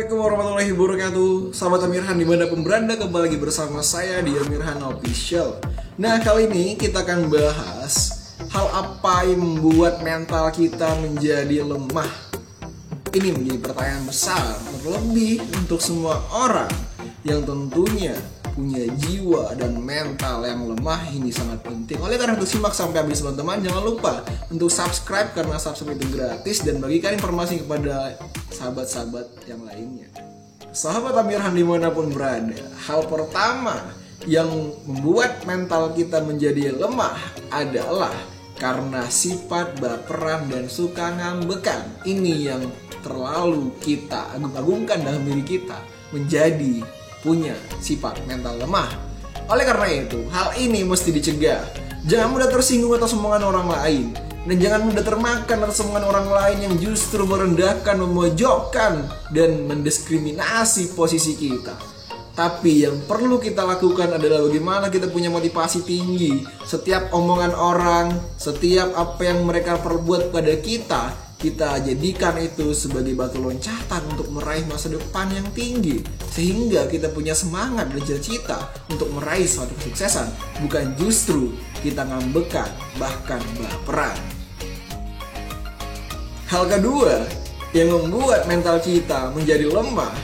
Assalamualaikum warahmatullahi wabarakatuh. Sahabat Amirhan dimanapun berada, kembali lagi bersama saya di Amirhan Official. Nah, kali ini kita akan bahas hal apa yang membuat mental kita menjadi lemah. Ini menjadi pertanyaan besar, terlebih untuk semua orang yang tentunya punya jiwa dan mental yang lemah. Ini sangat penting. Oleh karena itu, simak sampai habis teman-teman. Jangan lupa untuk subscribe karena subscribe itu gratis, dan bagikan informasi kepada sahabat-sahabat yang lainnya. Sahabat Amirhan dimanapun berada, hal pertama yang membuat mental kita menjadi lemah adalah karena sifat baperan dan suka ngambekan. Ini yang terlalu kita agung-agungkan dalam diri kita, menjadi punya sifat mental lemah. Oleh karena itu, hal ini mesti dicegah. Jangan mudah tersinggung atas omongan orang lain, dan jangan mudah termakan atas omongan orang lain yang justru merendahkan, memojokkan, dan mendiskriminasi posisi kita. Tapi yang perlu kita lakukan adalah bagaimana kita punya motivasi tinggi. Setiap omongan orang, setiap apa yang mereka perbuat pada kita jadikan itu sebagai batu loncatan untuk meraih masa depan yang tinggi, sehingga kita punya semangat dan cita-cita untuk meraih suatu kesuksesan, bukan justru kita ngambekan, bahkan baperan. Hal kedua yang membuat mental kita menjadi lemah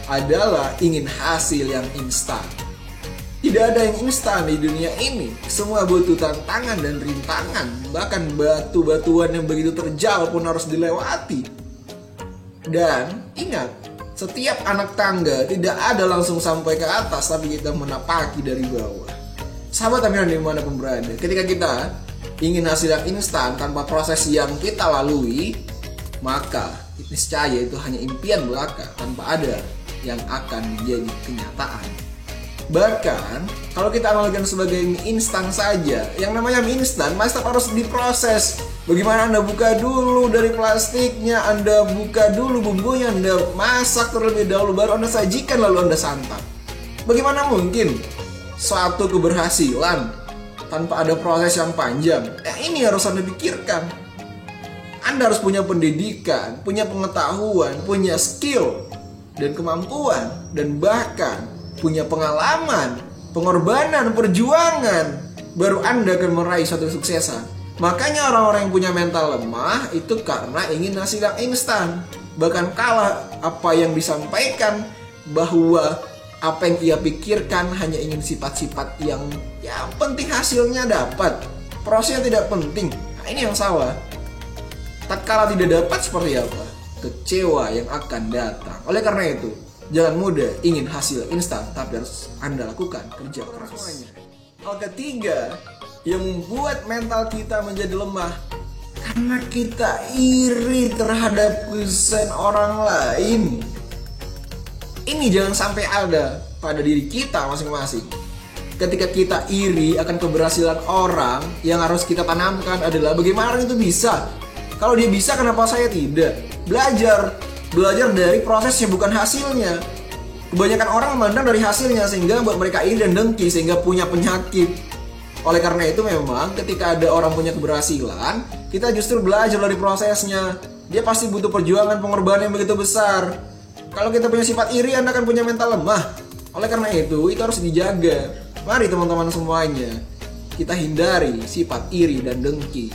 adalah ingin hasil yang instan. Tidak ada yang instan di dunia ini. Semua butuh tantangan dan rintangan. Bahkan batu-batuan yang begitu terjal pun harus dilewati. Dan ingat, setiap anak tangga tidak ada langsung sampai ke atas, tapi kita menapaki dari bawah. Sahabat Amirhan dimanapun berada, ketika kita ingin hasil yang instan tanpa proses yang kita lalui, maka niscaya itu hanya impian belaka tanpa ada yang akan menjadi kenyataan. Bahkan kalau kita analogikan sebagai mie instan saja, yang namanya mie instan masih harus diproses. Bagaimana Anda buka dulu dari plastiknya, Anda buka dulu bumbunya, Anda masak terlebih dahulu, baru Anda sajikan, lalu Anda santap. Bagaimana mungkin suatu keberhasilan tanpa ada proses yang panjang? Ini harus Anda pikirkan. Anda harus punya pendidikan, punya pengetahuan, punya skill dan kemampuan, dan bahkan punya pengalaman, pengorbanan, perjuangan, baru Anda akan meraih suatu kesuksesan. Makanya orang-orang yang punya mental lemah itu karena ingin hasil yang instan. Bahkan kala apa yang disampaikan, bahwa apa yang ia pikirkan hanya ingin sifat-sifat yang penting hasilnya dapat, prosesnya tidak penting. Nah, ini yang salah. Tatkala tidak dapat, seperti apa? Kecewa yang akan datang. Oleh karena itu, jangan mudah ingin hasil instan, tapi harus Anda lakukan kerja keras. Hal ketiga yang membuat mental kita menjadi lemah, karena kita iri terhadap kesuksesan orang lain. Ini jangan sampai ada pada diri kita masing-masing. Ketika kita iri akan keberhasilan orang, yang harus kita tanamkan adalah bagaimana itu bisa. Kalau dia bisa, kenapa saya tidak? Belajar dari prosesnya, bukan hasilnya. Kebanyakan orang memandang dari hasilnya, sehingga buat mereka iri dan dengki, sehingga punya penyakit. Oleh karena itu, memang ketika ada orang punya keberhasilan, kita justru belajar dari prosesnya. Dia pasti butuh perjuangan, pengorbanan yang begitu besar. Kalau kita punya sifat iri, Anda akan punya mental lemah. Oleh karena itu harus dijaga. Mari teman-teman semuanya, kita hindari sifat iri dan dengki.